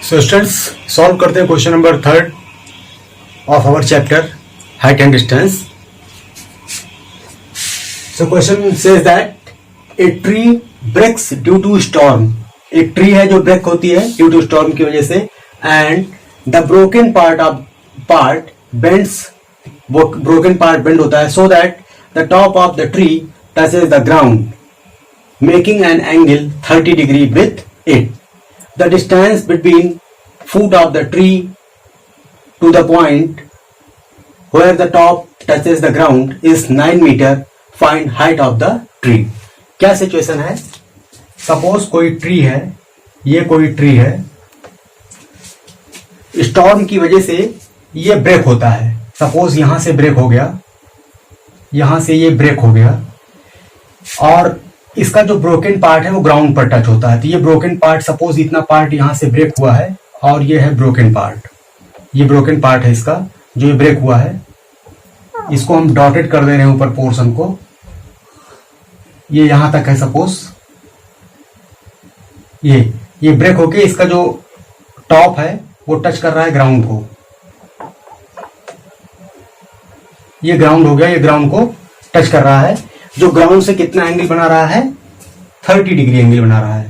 So students solve करते हैं question number 3 of our chapter height and distance. So question says that a tree breaks due to storm. एक tree है जो break होती है due to storm की वजह से, and the broken part bends. Broken part bend होता है so that the top of the tree touches the ground making an angle 30 degree with it. The distance between foot of the tree to the point where the top touches the ground is 9 meter. Find height of the tree. क्या situation है? Suppose कोई tree है, ये कोई tree है, storm की वजह से ये ब्रेक होता है. सपोज यहां से ब्रेक हो गया, यहां से ये ब्रेक हो गया, और इसका जो ब्रोकन पार्ट है वो ग्राउंड पर टच होता है. तो ये ब्रोकन पार्ट, सपोज इतना पार्ट यहां से ब्रेक हुआ है और ये है ब्रोकन पार्ट. ये ब्रोकन पार्ट है इसका जो ये ब्रेक हुआ है. इसको हम डॉटेड कर दे रहे हैं ऊपर पोर्शन को. ये यहां तक है. सपोज ये ब्रेक होके इसका जो टॉप है वो टच कर रहा है ग्राउंड को. ये ग्राउंड हो गया, ये ग्राउंड को टच कर रहा है. जो ग्राउंड से कितना एंगल बना रहा है? 30 डिग्री एंगल बना रहा है.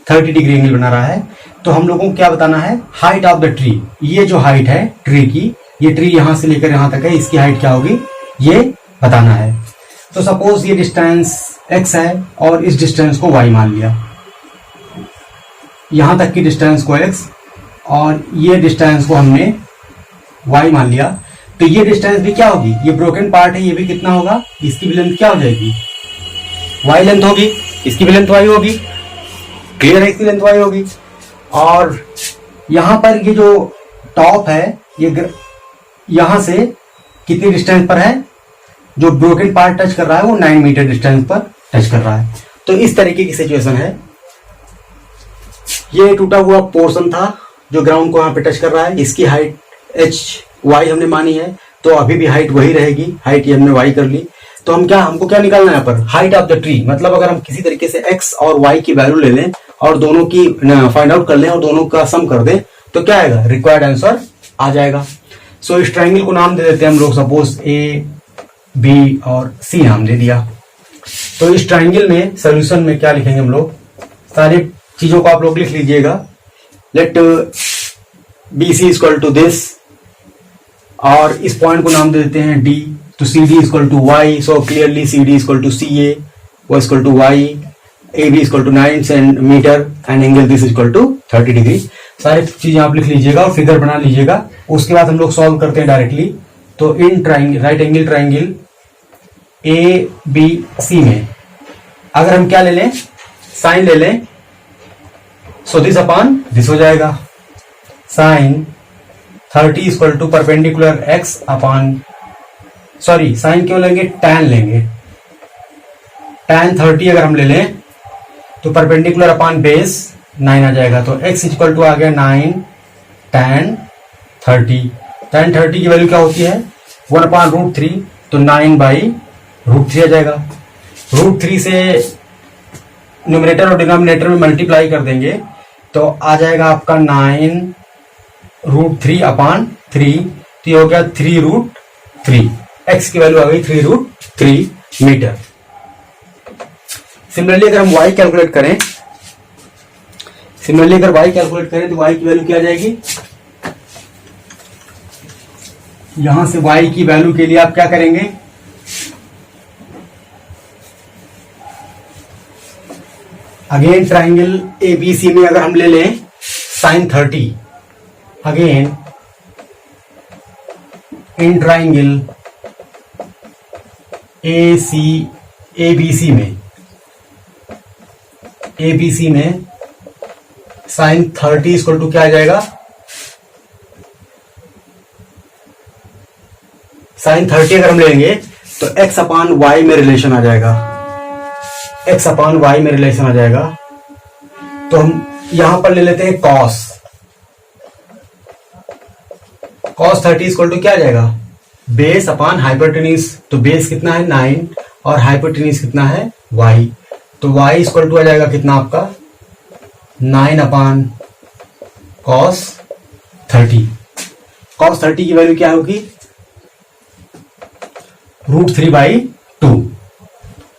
30 डिग्री एंगल बना रहा है. तो हम लोगों को क्या बताना है? Height of the tree. ये जो हाइट है ट्री की, ये ट्री यहां से लेकर यहां तक है, इसकी हाइट क्या होगी ये बताना है. तो सपोज ये डिस्टेंस x है और इस डिस्टेंस को y मान लिया. यहां तक की डिस्टेंस को x और ये डिस्टेंस को हमने y मान लिया. तो ये डिस्टेंस भी क्या होगी? ये ब्रोकन पार्ट है, ये भी कितना होगा? इसकी भी लेंथ क्या हो जाएगी? y लेंथ होगी. इसकी भी लेंथ y होगी. क्लियर है? इसकी लेंथ y होगी. और यहां पर ये जो टॉप है ये यहां से कितनी डिस्टेंस पर है? जो ब्रोकन पार्ट टच कर रहा है वो 9 मीटर डिस्टेंस पर टच कर रहा है. तो इस तरीके की सिचुएशन है. ये टूटा हुआ पोर्शन था जो ग्राउंड को यहां पे टच कर रहा है. इसकी हाइट y हमने मानी है, तो अभी भी हाइट वही रहेगी. हाइट ये हमने y कर ली. तो हमको क्या निकालना है यहाँ पर? Height of the tree. मतलब अगर हम किसी तरीके से x और y की वैल्यू ले लें और दोनों की फाइंड आउट कर लें और दोनों का सम कर दें तो क्या आएगा? रिक्वायर्ड आंसर आ जाएगा. सो इस ट्राइंगल को नाम दे देते हैं हम लोग. सपोज A, B और C नाम दे दिया. तो इस ट्राइंगल में सोल्यूशन में क्या लिखेंगे हम लोग? सारी चीजों को आप लोग लिख लीजिएगा. Let BC equal to this, और इस पॉइंट को नाम दे देते हैं D. तो CD equal to Y. So clearly CD equal to CA, वो equal to Y, AB equal to 9 centimetre and angle this equal to 30 degree. सारी चीजें आप लिख लीजिएगा और फिगर बना लीजिएगा. उसके बाद हम लोग सॉल्व करते हैं डायरेक्टली. तो in triangle, right angle triangle ABC में अगर हम क्या ले लें? साइन ले लें. सो दिस अपॉन दिस हो जाएगा. Sine 30 equal to perpendicular x upon, sorry sine क्यों लेंगे? tan लेंगे. tan 30 अगर हम ले लें तो परपेंडिकुलर अपॉन बेस 9 आ जाएगा. तो x इक्वल टू आ गया 9 tan 30. tan 30 की वैल्यू क्या होती है? 1/√3. तो 9/√3 आ जाएगा. √3 से न्यूमरेटर और डिनोमिनेटर में मल्टीप्लाई कर देंगे तो आ जाएगा आपका 9√3/3. तो ये हो गया 3√3. x की वैल्यू आ गई 3√3 मीटर. सिमिलरली अगर हम y कैलकुलेट करें, तो y की वैल्यू क्या आ जाएगी? यहां से y की वैल्यू के लिए आप क्या करेंगे? अगेन ट्राइंगल ABC में अगर हम ले लें sin 30, again in triangle ABC में sin 30 इक्वल टू क्या आ जाएगा? sin 30 अगर हम लेंगे तो x अपॉन y में रिलेशन आ जाएगा. x अपॉन y में रिलेशन आ जाएगा. तो हम यहां पर ले लेते हैं cos 30 इक्वल टू क्या आ जाएगा? Base upon hypotenuse. तो बेस कितना है? 9 और हाइपोटेन्यूज कितना है? y. तो y इक्वल टू आ जाएगा कितना आपका? 9 अपॉन cos 30। cos 30 की वैल्यू क्या होगी? √3/2।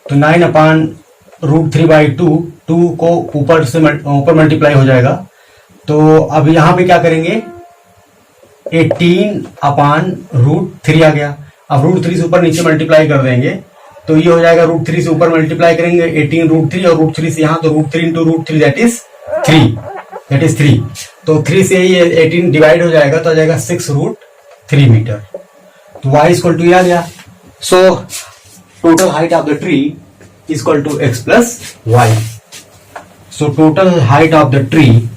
तो 9/√3/2, 2 को ऊपर मल्टीप्लाई हो जाएगा। तो अब यहां पे क्या करेंगे? 18/√3 आ गया। अब √3 से ऊपर नीचे मल्टीप्लाई कर देंगे तो ये हो जाएगा √3 से ऊपर मल्टीप्लाई करेंगे 18√3 और √3 से यहां, तो √3 इंटू √3 दैट इज 3। तो 3 से ये 18 डिवाइड हो जाएगा तो आ जाएगा 6√3 मीटर। तो y इक्वल टू आ गया। So total height of the tree equal to x plus Y. So total height of the tree,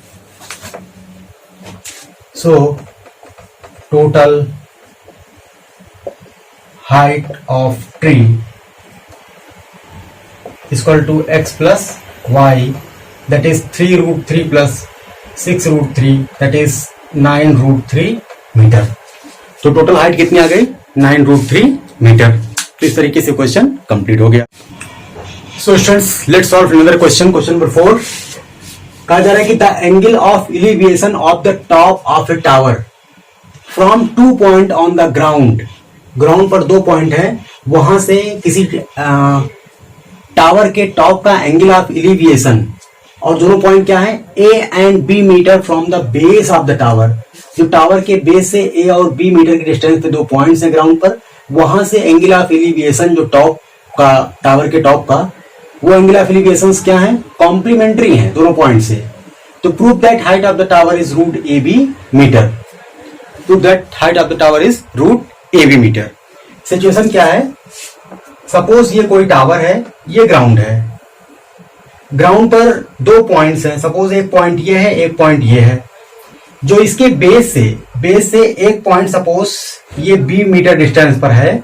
total height of tree is equal to x plus y, that is 3√3 plus 6√3, that is 9√3 metre. तो total height कितनी आ गई? 9√3 metre. तो इस तरीके से question complete हो गया। So students, let's solve another question. Question number 4 कहा जा रहा है कि the angle of elevation of the top of A tower from 2 point on the ground. Ground पर 2 पॉइंट है, वहां से किसी टावर के टॉप का एंगल ऑफ एलिवेशन, और दोनों पॉइंट क्या है? A and B metre from the base of the tower. जो टावर के बेस से ए और बी मीटर के डिस्टेंस पे 2 पॉइंट्स हैं ग्राउंड पर, वहां से एंगल ऑफ एलिवेशन जो टॉप का, टावर के टॉप का, वो एंगल ऑफ एलिवेशन क्या है? कॉम्प्लीमेंट्री है दोनों पॉइंट से। तो prove that height of the tower is √AB metre. Prove that height of the tower is √AB metre. Situation क्या है? सपोज ये कोई टावर है, ये ग्राउंड है। ग्राउंड पर 2 पॉइंट्स हैं। सपोज एक पॉइंट ये है, एक पॉइंट ये है। जो इसके बेस से एक पॉइंट सपोज ये B मीटर डिस्टेंस पर है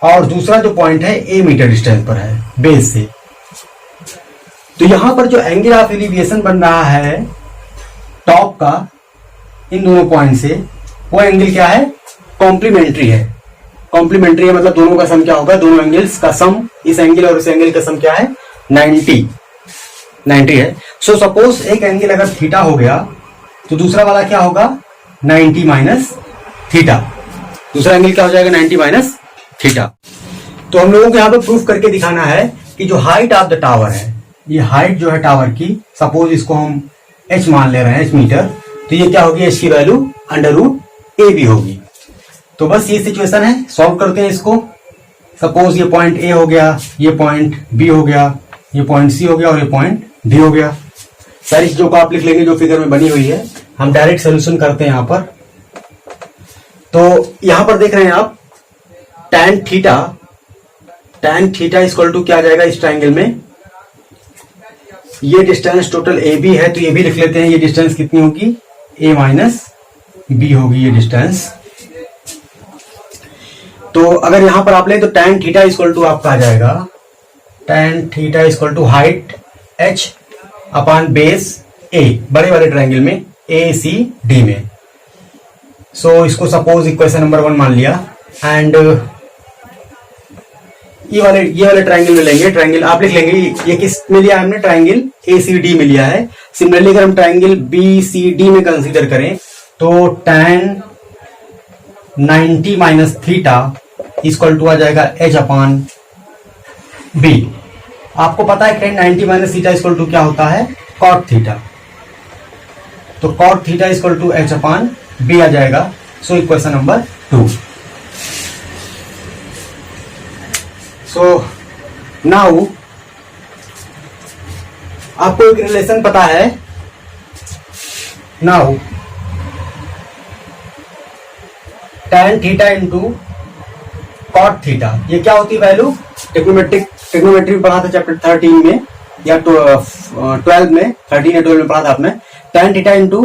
और दूसरा जो पॉइंट है A मीटर डिस्टेंस पर है बेस से। तो यहां पर जो एंगल ऑफ एलिवेशन बन रहा है टॉप का इन दोनों पॉइंट से, वो एंगल क्या है? कॉम्प्लीमेंट्री है। कॉम्प्लीमेंट्री है मतलब दोनों का सम क्या होगा? दोनों एंगल्स का सम, इस एंगल और इस एंगल का सम क्या है? 90 है। सो सपोज एक एंगल अगर थीटा हो गया तो दूसरा वाला क्या होगा? 90 माइनस थीटा। दूसरा एंगल क्या हो जाएगा? 90 माइनस थीटा। तो हम लोगों को यहां पे प्रूफ करके दिखाना है कि जो हाइट ऑफ द टावर है, ये हाइट जो है टावर की, सपोज इसको हम h मान ले रहे हैं, h मीटर, तो ये क्या होगी? h की वैल्यू √AB होगी। तो बस ये सिचुएशन है, सॉल्व करते हैं इसको। सपोज ये पॉइंट A हो गया, ये पॉइंट B हो गया, ये पॉइंट C हो गया और ये पॉइंट D हो गया। सारी चीजों को आप लिख लेंगे जो फिगर में बनी हुई है। हम डायरेक्ट सोल्यूशन करते हैं यहां पर। तो यहां पर देख रहे हैं आप tan थीटा इक्वल टू क्या आ जाएगा इस ट्रायंगल में? ये डिस्टेंस टोटल AB है, तो ये भी लिख लेते हैं। ये डिस्टेंस कितनी होगी? A माइनस B होगी ये डिस्टेंस। तो अगर यहां पर आप ले तो tan थीटा इक्वल टू आपका आ जाएगा, tan theta equal to height H upon base A, बड़े वाले ट्रायंगल में ACD में। सो इसको सपोज इक्वेशन नंबर 1 मान लिया। एंड ये वाले ट्रायंगल में लेंगे। ट्रायंगल आप लिख लेंगे, ये किस में लिया हमने? ट्रायंगल ACD में लिया है। सिमिलरली अगर हम ट्रायंगल BCD में कंसीडर करें तो tan 90 minus theta equal to आ जाएगा H अपॉन B। आपको पता है tan 90 minus theta equal to क्या होता है? cot theta. तो cot theta equal to H upon B आ जाएगा। So equation number 2। So now आपको एक रिलेशन पता है। Now tan theta into cot theta, ये क्या होती है वैल्यू? ट्रिग्नोमेट्री में पढ़ा था चैप्टर 13 में या 12 में, 13 या 12 में पढ़ा था आपने। tan theta into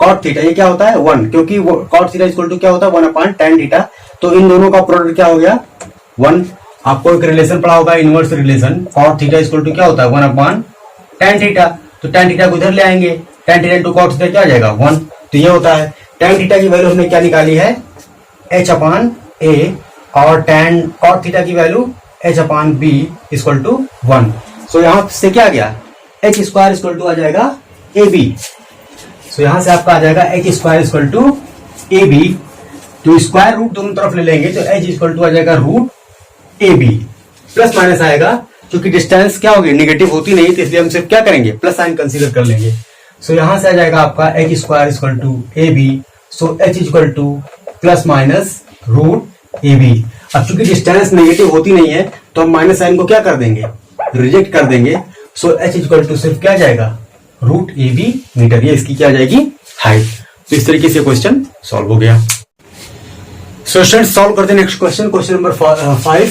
cot theta ये क्या होता है? 1, क्योंकि कॉट थीटा इक्वल टू क्या होता है? 1 अपॉन tan थीटा। तो इन दोनों का प्रोडक्ट क्या हो गया? 1। आपको एक रिलेशन पढ़ा होगा, inverse relation. Cot theta equal to क्या होता है? 1 अपॉन tan थीटा। तो tan थीटा को इधर ले आएंगे, tan theta into cot theta क्या आ जाएगा? 1। तो ये होता है tan थीटा की वैल्यू हमने क्या निकाली है? H अपॉन A, और tan कॉट थीटा की value H upon B equal to 1। So यहां से क्या आ गया? H स्क्वायर इक्वल टू आ जाएगा AB। सो यहां से आपका आ जाएगा H square equal to A B, तो स्क्वायर रूट दोनों तरफ ले लेंगे तो एच इक्वल टू आ जाएगा root A B, plus minus आएगा क्योंकि डिस्टेंस क्या होगी नेगेटिव होती नहीं, तो इसलिए हम सिर्फ क्या करेंगे प्लस साइन कंसीडर कर लेंगे। सो यहां से आ जाएगा आपका H square equal to A B, so H equal to plus minus root A B. अब चूंकि डिस्टेंस नेगेटिव होती नहीं है तो हम माइनस साइन को क्या कर देंगे, रिजेक्ट कर देंगे। सो एच इक्वल टू सिर्फ क्या जाएगा रूट ए बी मीटर, ये इसकी क्या जाएगी हाइट। तो इस तरीके से क्वेश्चन सॉल्व हो गया। सो स्टूडेंट्स सॉल्व करते हैं नेक्स्ट क्वेश्चन, क्वेश्चन नंबर 5।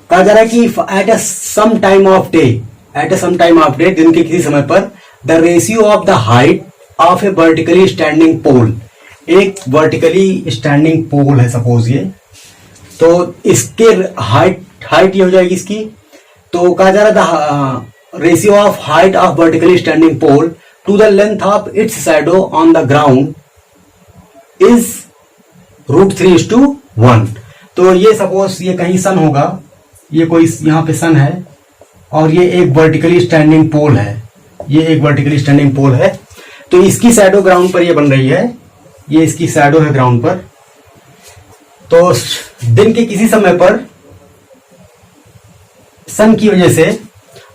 कहा जा रहा है कि at a some time of day, दिन के किसी समय पर, the ratio of the height of a vertically standing pole, एक वर्टिकली स्टैंडिंग पोल है सपोज ये, तो इसके हाइट ये हो जाएगी इसकी। तो कहा जा रहा था ratio of height of vertically standing pole to the length of its shadow on the ground is √3:1। तो ये सपोज ये कहीं सन होगा, ये कोई यहां पे सन है और ये एक वर्टिकली स्टैंडिंग पोल है, ये एक वर्टिकली स्टैंडिंग पोल है। तो इसकी शैडो ग्राउंड पर ये बन रही है, ये इसकी शैडो है ग्राउंड पर। तो दिन के किसी समय पर सन की वजह से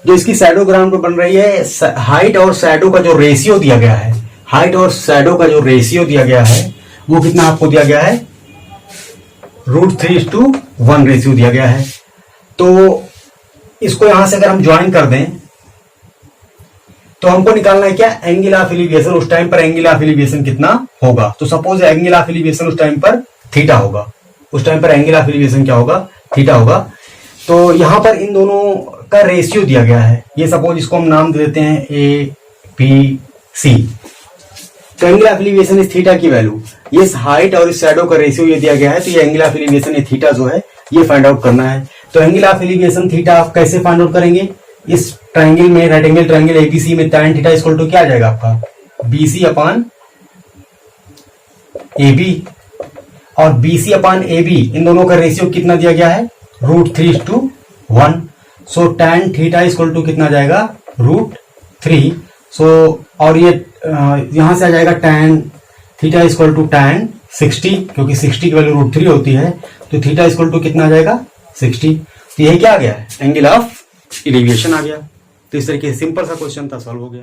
जो इसकी शैडो ग्राउंड पर बन रही है, हाइट और शैडो का जो रेशियो दिया गया है, हाइट और शैडो का जो रेशियो दिया गया है वो कितना आपको दिया गया है, √3:1 रेशियो दिया गया है। तो इसको यहां से अगर हम ज्वाइन कर दें तो हमको निकालना है क्या, एंगल ऑफ एलिवेशन। उस टाइम पर एंगल ऑफ एलिवेशन कितना होगा, तो सपोज एंगल ऑफ एलिवेशन उस टाइम पर थीटा होगा, उस टाइम पर एंगल ऑफ एलिवेशन क्या होगा, थीटा होगा। तो यहां पर इन दोनों का रेशियो दिया गया है, ये सपोज इसको हम नाम दे देते हैं ए पी सी। तो एंगल ऑफ एलिवेशन इस थीटा की वैल्यू, ये हाइट और इस शैडो का रेशियो ये दिया गया है, तो ये एंगल ऑफ एलिवेशन ये थीटा जो है ये फाइंड आउट करना है। तो एंगल ऑफ एलिवेशन थीटा आप कैसे फाइंड आउट करेंगे, इस ट्राइंगल में, राइट एंगल ट्राइंगल एबीसी में tan थीटा इक्वल टू क्या आ जाएगा आपका BC अपॉन AB, और BC अपॉन AB इन दोनों का रेशियो कितना दिया गया है, √3:1। सो tan थीटा इक्वल टू कितना जाएगा, √3। सो और ये यहां से आ जाएगा tan theta equal to tan 60, क्योंकि 60 की वैल्यू √3 होती है, तो थीटा इक्वल टू कितना आ जाएगा 60। तो यही क्या आ गया, एंगल ऑफ एलिवेशन आ गया। तो इस तरीके से सिंपल सा क्वेश्चन था, सॉल्व हो गया।